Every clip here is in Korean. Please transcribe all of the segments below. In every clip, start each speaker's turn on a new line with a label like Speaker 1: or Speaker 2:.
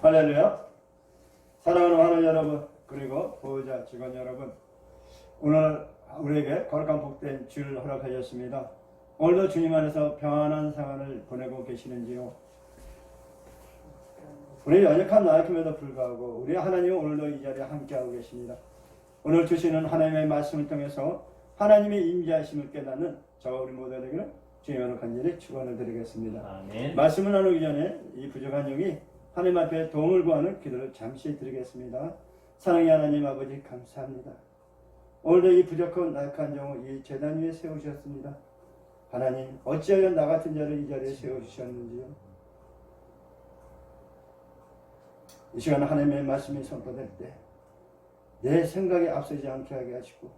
Speaker 1: 할렐루야. 사랑하는 하나님 여러분, 그리고 보호자 직원 여러분, 오늘 우리에게 거룩한 복된 주를 허락하셨습니다. 오늘도 주님 안에서 평안한 생활을 보내고 계시는지요? 우리 연약한 나약함에도 불구하고 우리 하나님은 오늘도 이 자리에 함께하고 계십니다. 오늘 주시는 하나님의 말씀을 통해서 하나님의 임재하심을 깨닫는 저와 우리 모두에게는 주님을 간절히 축원을 드리겠습니다.
Speaker 2: 아멘.
Speaker 1: 말씀을 나누기 전에 이 부족한 영이 하나님 앞에 도움을 구하는 기도를 잠시 드리겠습니다. 사랑의 하나님 아버지 감사합니다. 오늘도 이 부족한 나약한 영을 이 제단 위에 세우셨습니다. 하나님 어찌하여 나 같은 자를 이 자리에 세워주셨는지요. 이 시간 하나님의 말씀이 선포될 때 내 생각에 앞서지 않게 하게 하시고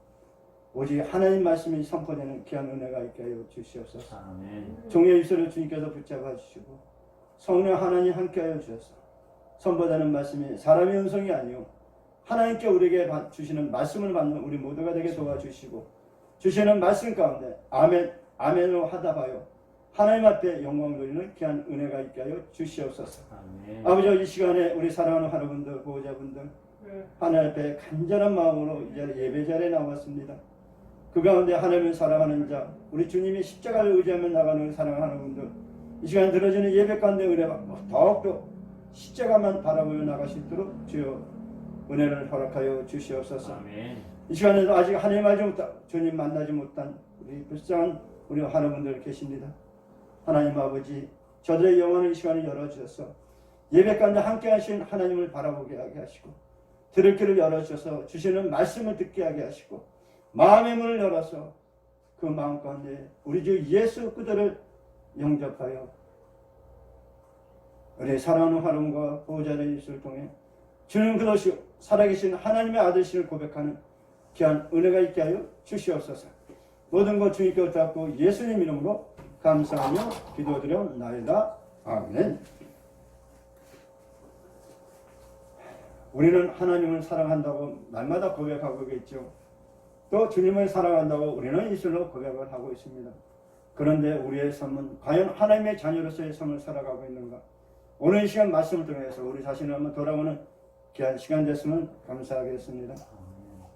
Speaker 1: 오직 하나님 말씀이 선포되는 귀한 은혜가 있게 하여 주시옵소서.
Speaker 2: 아멘.
Speaker 1: 종의 입술을 주님께서 붙잡아 주시고 성령 하나님 함께하여 주셔서 선포되는 말씀이 사람의 음성이 아니요 하나님께 우리에게 주시는 말씀을 받는 우리 모두가 되게 도와주시고 주시는 말씀 가운데 아멘 아멘으로 하다봐요 하나님 앞에 영광 돌리는 귀한 은혜가 있게 하여 주시옵소서.
Speaker 2: 아멘.
Speaker 1: 아버지 이 시간에 우리 사랑하는 하나분들 보호자분들 하나님 앞에 간절한 마음으로 이 자리 예배 자리에 나왔습니다. 그 가운데 하나님을 사랑하는 자 우리 주님이 십자가를 의지하며 나가는 사랑하는 분들 이 시간 들어지는 예배 가운데 은혜받고 더욱더 십자가만 바라보며 나갈 수 있도록 주여 은혜를 허락하여 주시옵소서.
Speaker 2: 아멘.
Speaker 1: 이 시간에도 아직 하나님 알지 못한 주님 만나지 못한 우리 불쌍한 우리 하나분들 계십니다. 하나님 아버지 저들의 영혼을 이 시간에 열어주셔서 예배 가운데 함께 하신 하나님을 바라보게 하게 하시고 들을 길을 열어주셔서 주시는 말씀을 듣게 하게 하시고 마음의 문을 열어서 그 마음 가운데 우리 주 예수 그들을 영접하여 우리 사랑하는 하나님과 보호자의 입술을 통해 주는 그것이 살아계신 하나님의 아들이심을 고백하는 귀한 은혜가 있게 하여 주시옵소서. 모든 것 주님께 붙잡고 예수님 이름으로 감사하며 기도드려옵나이다. 아멘. 우리는 하나님을 사랑한다고 날마다 고백하고 있죠. 또 주님을 사랑한다고 우리는 입술로 고백을 하고 있습니다. 그런데 우리의 삶은 과연 하나님의 자녀로서의 삶을 살아가고 있는가? 오늘 이 시간 말씀을 통해서 우리 자신을 한번 돌아보는 귀한 시간 됐으면 감사하겠습니다.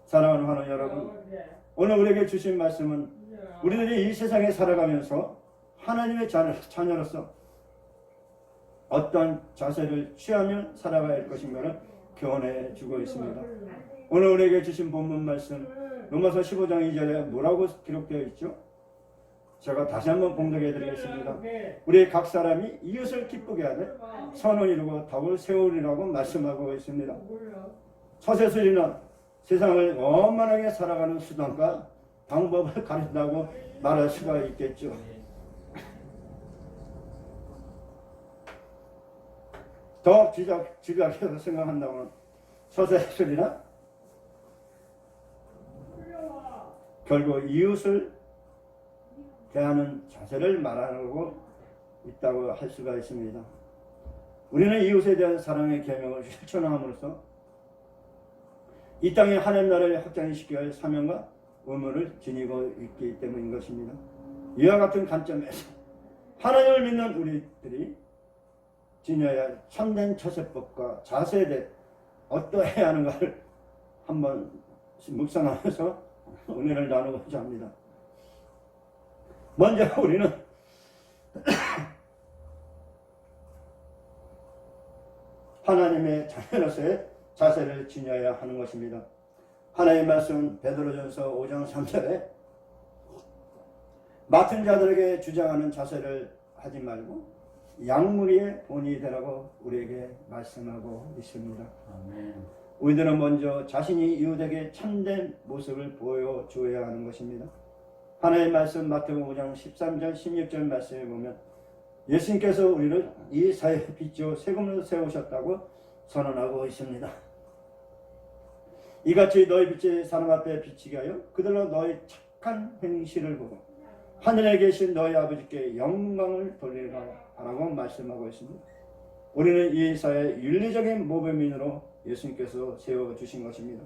Speaker 1: 사랑하는 하나님 여러분, 오늘 우리에게 주신 말씀은 우리들이 이 세상에 살아가면서 하나님의 자녀로서 어떤 자세를 취하며 살아가야 할 것인가를 교훈해 주고 있습니다. 오늘 우리에게 주신 본문 말씀 로마서 15장 2절에 뭐라고 기록되어 있죠? 제가 다시 한번 봉독해 드리겠습니다. 우리 각 사람이 이웃을 기쁘게 하되 선을 이루고 덕을 세우리라고 말씀하고 있습니다. 서세술이는 세상을 원만하게 살아가는 수단과 방법을 가르친다고 말할 수가 있겠죠. 더 집약해서 생각한다면 서세술이나 결국 이웃을 대하는 자세를 말하고 있다고 할 수가 있습니다. 우리는 이웃에 대한 사랑의 계명을 실천함으로써 이 땅에 하나님 나라를 확장시켜야 할 사명과 의무를 지니고 있기 때문인 것입니다. 이와 같은 관점에서 하나님을 믿는 우리들이 지녀야 할 참된 처세법과 자세에 대해 어떠해야 하는가를 한번 묵상하면서 은혜를 나누고자 합니다. 먼저 우리는 하나님의 자녀로서의 자세를 지녀야 하는 것입니다. 하나님의 말씀은 베드로전서 5장 3절에 맡은 자들에게 주장하는 자세를 하지 말고 양무리의 본이 되라고 우리에게 말씀하고 있습니다.
Speaker 2: 아멘.
Speaker 1: 우리들은 먼저 자신이 이웃에게 참된 모습을 보여줘야 하는 것입니다. 하나님의 말씀 마태복음 5장 13절 16절 말씀에 보면 예수님께서 우리를 이 사회의 빛으로 세금으로 세우셨다고 선언하고 있습니다. 이같이 너희 빛이 사람 앞에 비치게 하여 그들로 너희 착한 행실을 보고 하늘에 계신 너희 아버지께 영광을 돌리라고 말씀하고 있습니다. 우리는 이 사회의 윤리적인 모범인으로 예수님께서 세워주신 것입니다.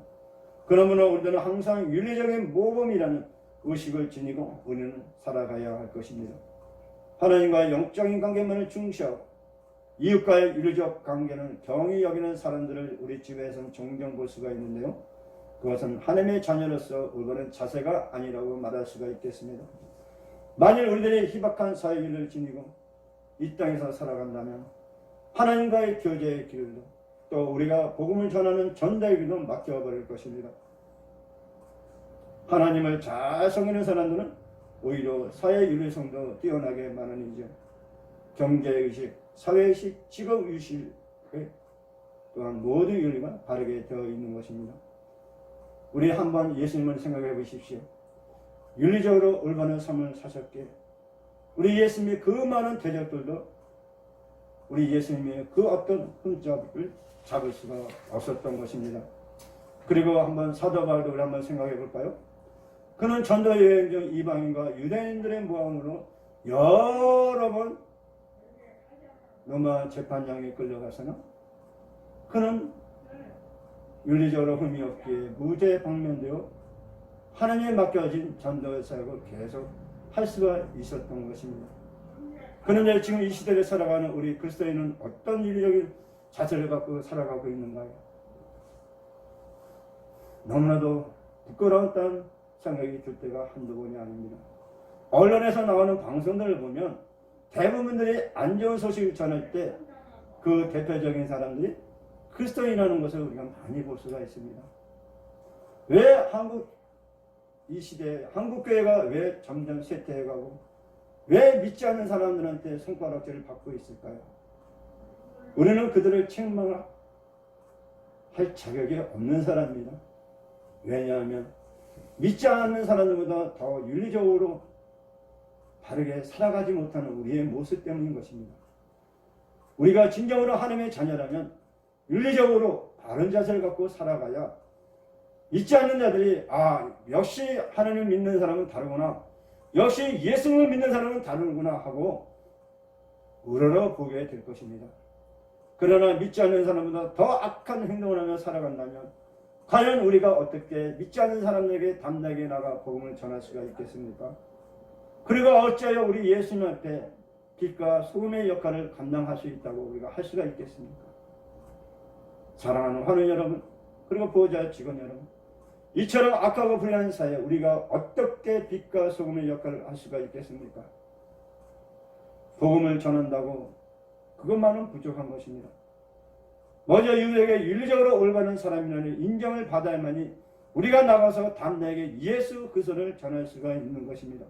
Speaker 1: 그러므로 우리들은 항상 윤리적인 모범이라는 의식을 지니고 우리는 살아가야 할 것입니다. 하나님과 영적인 관계만을 중시하고 이웃과의 윤리적 관계는 경히 여기는 사람들을 우리 집에서는 종종 볼 수가 있는데요. 그것은 하나님의 자녀로서 올바른 자세가 아니라고 말할 수가 있겠습니다. 만일 우리들이 희박한 사회윤리를 지니고 이 땅에서 살아간다면 하나님과의 교제의 길도 또 우리가 복음을 전하는 전도의 길도 막혀버릴 것입니다. 하나님을 잘 섬기는 사람들은 오히려 사회윤리성도 뛰어나게 마련이죠. 경제의식, 사회의식, 직업의식 또한 모든 윤리가 바르게 되어 있는 것입니다. 우리 한번 예수님을 생각해 보십시오. 윤리적으로 올바른 삶을 사셨기에 우리 예수님의 그 많은 대적들도 우리 예수님의 그 어떤 흠잡을 잡을 수가 없었던 것입니다. 그리고 한번 사도 바울도 우리 한번 생각해 볼까요? 그는 전도 여행 중 이방인과 유대인들의 모함으로 여러 번 로마 재판장에 끌려가서는 그는 윤리적으로 흠이 없기에 무죄 방면되어 하나님에 맡겨진 전도 사역을 계속 할 수가 있었던 것입니다. 그런데 지금 이 시대를 살아가는 우리 그리스도인은 어떤 윤리적인 자세를 갖고 살아가고 있는가요? 너무나도 부끄러웠다는 생각이 들 때가 한두 번이 아닙니다. 언론에서 나오는 방송들을 보면 대부분들이 안 좋은 소식을 전할 때 그 대표적인 사람들이 그리스도인이라는 것을 우리가 많이 볼 수가 있습니다. 왜 이 시대에 한국교회가 왜 점점 쇠퇴해가고 왜 믿지 않는 사람들한테 손가락질을 받고 있을까요? 우리는 그들을 책망할 자격이 없는 사람입니다. 왜냐하면 믿지 않는 사람들보다 더 윤리적으로 바르게 살아가지 못하는 우리의 모습 때문인 것입니다. 우리가 진정으로 하나님의 자녀라면 윤리적으로 바른 자세를 갖고 살아가야 믿지 않는 자들이 역시 하나님을 믿는 사람은 다르구나, 역시 예수님을 믿는 사람은 다르구나 하고 우러러 보게 될 것입니다. 그러나 믿지 않는 사람보다 더 악한 행동을 하며 살아간다면 과연 우리가 어떻게 믿지 않는 사람에게 담대하게 나가 복음을 전할 수가 있겠습니까? 그리고 어찌하여 우리 예수님 앞에 빛과 소금의 역할을 감당할 수 있다고 우리가 할 수가 있겠습니까? 사랑하는 환우 여러분, 그리고 보호자 직원 여러분, 이처럼 악하고 불의한 사회에 우리가 어떻게 빛과 소금의 역할을 할 수가 있겠습니까? 복음을 전한다고 그것만은 부족한 것입니다. 먼저 이웃에게 윤리적으로 올바른 사람이라는 인정을 받아야만이 우리가 나가서 담대하게 예수 그리스도를 전할 수가 있는 것입니다.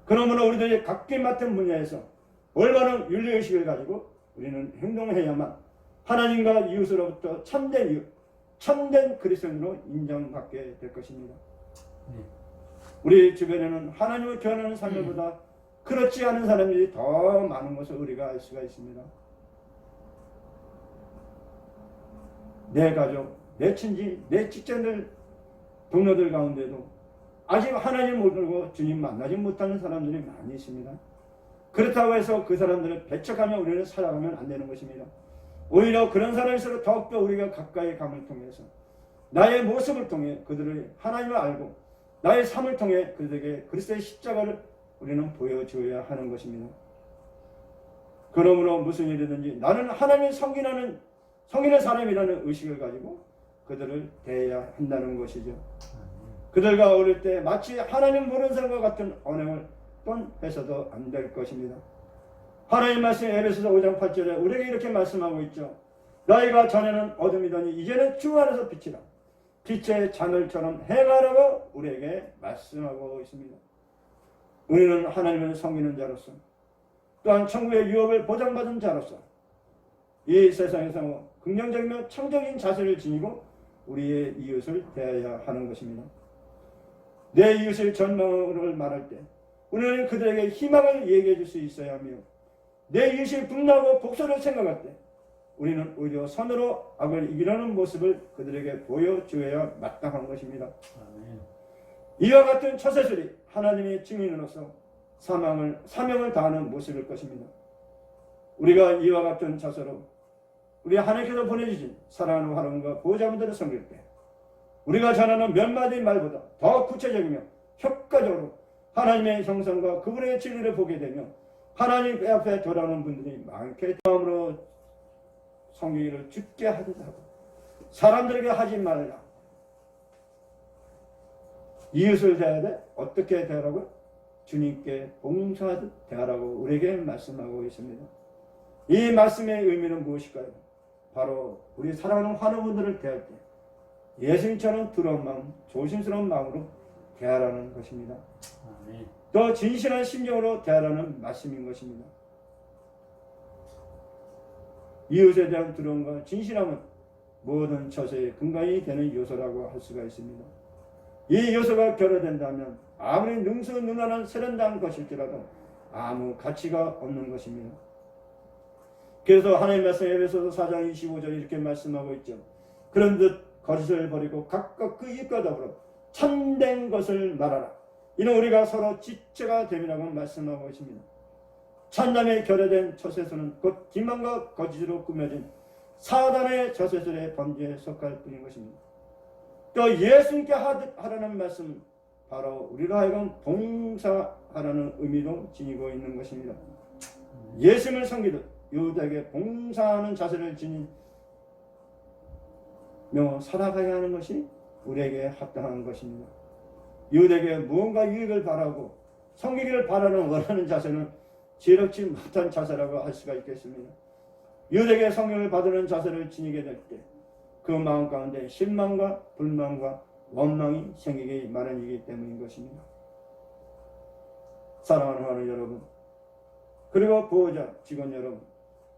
Speaker 1: 그러므로 우리들이 각기 맡은 분야에서 올바른 윤리의식을 가지고 우리는 행동해야만 하나님과 이웃으로부터 참된 이웃, 참된 그리스도인으로 인정받게 될 것입니다. 우리 주변에는 하나님을 교환하는 사람들보다 그렇지 않은 사람들이 더 많은 것을 우리가 알 수가 있습니다. 내 가족, 내 친지, 내 직장들, 동료들 가운데도 아직 하나님 모르고 주님 만나지 못하는 사람들이 많이 있습니다. 그렇다고 해서 그 사람들을 배척하며 우리는 살아가면 안 되는 것입니다. 오히려 그런 사람일수록 더욱더 우리가 가까이 감을 통해서 나의 모습을 통해 그들을 하나님을 알고 나의 삶을 통해 그들에게 그리스도의 십자가를 우리는 보여줘야 하는 것입니다. 그러므로 무슨 일이든지 나는 하나님을 섬기는 사람이라는 의식을 가지고 그들을 대해야 한다는 것이죠. 그들과 어울릴 때 마치 하나님 모르는 사람과 같은 언행을 해서도 안 될 것입니다. 하나님 말씀 에베소서 5장 8절에 우리에게 이렇게 말씀하고 있죠. 너희가 전에는 어둠이더니 이제는 주 안에서 빛이라. 빛의 자늘처럼 행하라고 우리에게 말씀하고 있습니다. 우리는 하나님을 섬기는 자로서 또한 천국의 유업을 보장받은 자로서 이 세상에서 긍정적이며 창조적인 자세를 지니고 우리의 이웃을 대해야 하는 것입니다. 내 이웃의 전망을 말할 때 우리는 그들에게 희망을 얘기해 줄 수 있어야 하며 내 이웃이 분노하고 복수를 생각할 때 우리는 오히려 선으로 악을 이기려는 모습을 그들에게 보여주어야 마땅한 것입니다. 이와 같은 처세술이 하나님의 증인으로서 사명을 다하는 모습일 것입니다. 우리가 이와 같은 자세로 우리 하나님께서 보내주신 사랑하는 환원과 보호자분들을 섬길 때 우리가 전하는 몇 마디 말보다 더 구체적이며 효과적으로 하나님의 형상과 그분의 진리를 보게 되며 하나님 앞에 돌아오는 분들이 많게 마음으로 성경을 죽게 하듯 하고 사람들에게 하지 말라. 이웃을 대해야 돼? 어떻게 대하라고요? 주님께 봉사하듯 대하라고 우리에게 말씀하고 있습니다. 이 말씀의 의미는 무엇일까요? 바로 우리 사랑하는 환우분들을 대할 때 예수님처럼 두려운 마음, 조심스러운 마음으로 대하라는 것입니다.
Speaker 2: 아멘.
Speaker 1: 또 진실한 심정으로 대하라는 말씀인 것입니다. 이웃에 대한 두려움과 진실함은 모든 처세의 근간이 되는 요소라고 할 수가 있습니다. 이 요소가 결여된다면 아무리 능수능란한 세련된 것일지라도 아무 가치가 없는 것입니다. 그래서 하나님 말씀 에베소서 4장 25절 이렇게 말씀하고 있죠. 그런듯 거짓을 버리고 각각 그 이웃과 더불어 참된 것을 말하라. 이는 우리가 서로 지체가 됨이라고 말씀하고 있습니다. 참담에 결여된 처세술은 곧 기만과 거짓으로 꾸며진 사단의 저세술의 범죄에 속할 뿐인 것입니다. 또 예수님께 하라는 말씀 바로 우리로 하여금 봉사하라는 의미도 지니고 있는 것입니다. 예수님을 섬기듯 이웃에게 봉사하는 자세를 지니며 살아가야 하는 것이 우리에게 합당한 것입니다. 이웃에게 무언가 유익을 바라고 섬기기를 바라는 원하는 자세는 지혜롭지 못한 자세라고 할 수가 있겠습니다. 이웃에게 성령을 받으는 자세를 지니게 될 때 그 마음 가운데 실망과 불만과 원망이 생기기 마련이기 때문인 것입니다. 사랑하는 환우 여러분, 그리고 보호자 직원 여러분,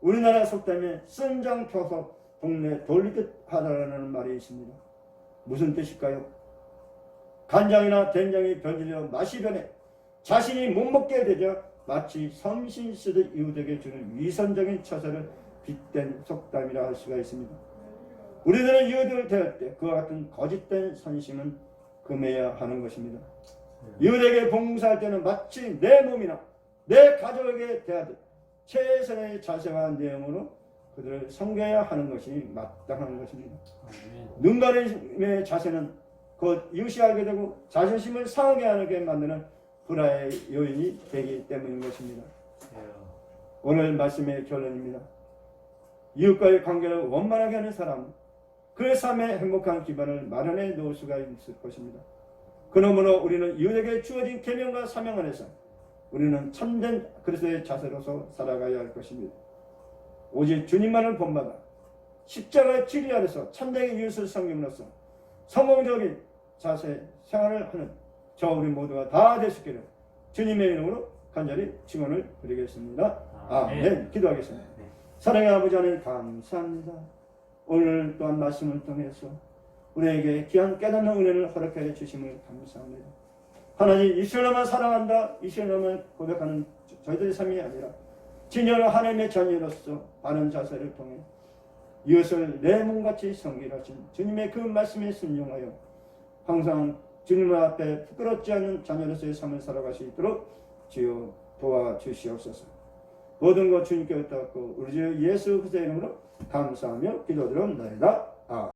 Speaker 1: 우리나라 속담에 쓴장 펴서 동네 돌리듯 하다라는 말이 있습니다. 무슨 뜻일까요? 간장이나 된장이 변질려 맛이 변해 자신이 못 먹게 되자 마치 섬신 쓰듯 이웃에게 주는 위선적인 처세를 빗댄 속담이라 할 수가 있습니다. 우리들은 이웃을 대할 때 그와 같은 거짓된 선심은 금해야 하는 것입니다. 이웃에게 봉사할 때는 마치 내 몸이나 내 가족에게 대하듯 최선의 자세와 내용으로 그들을 섬겨야 하는 것이 마땅한 것입니다. 눈 가림의 자세는 곧 이웃이 알게 되고 자존심을 상하게 하게 만드는 불화의 요인이 되기 때문인 것입니다. 오늘 말씀의 결론입니다. 이웃과의 관계를 원만하게 하는 사람은 그 삶의 행복한 기반을 마련해 놓을 수가 있을 것입니다. 그러므로 우리는 이웃에게 주어진 계명과 사명 안에서 우리는 참된 그리스도의 자세로서 살아가야 할 것입니다. 오직 주님만을 본받아 십자가의 진리 아래서 참된 이웃을 섬김으로써 성공적인 자세 생활을 하는 저 우리 모두가 다 되시기를 주님의 이름으로 간절히 축원을 드리겠습니다. 아멘. 기도하겠습니다. 사랑의 아버지 하나님 감사합니다. 오늘 또한 말씀을 통해서 우리에게 귀한 깨닫는 은혜를 허락해 주심을 감사합니다. 하나님, 이스라엘만 사랑한다, 이스라엘만 고백하는 저희들의 삶이 아니라 진정한 하나님의 자녀로서 바른 자세를 통해 이웃을 내 몸같이 섬기라신 주님의 그 말씀에 순종하여 항상 주님 앞에 부끄럽지 않은 자녀로서의 삶을 살아갈 수 있도록 주여 도와주시옵소서. 모든 것 주님께 의탁하고 우리 주 예수 그리스도의 이름으로 감사하며 기도드렸나이다.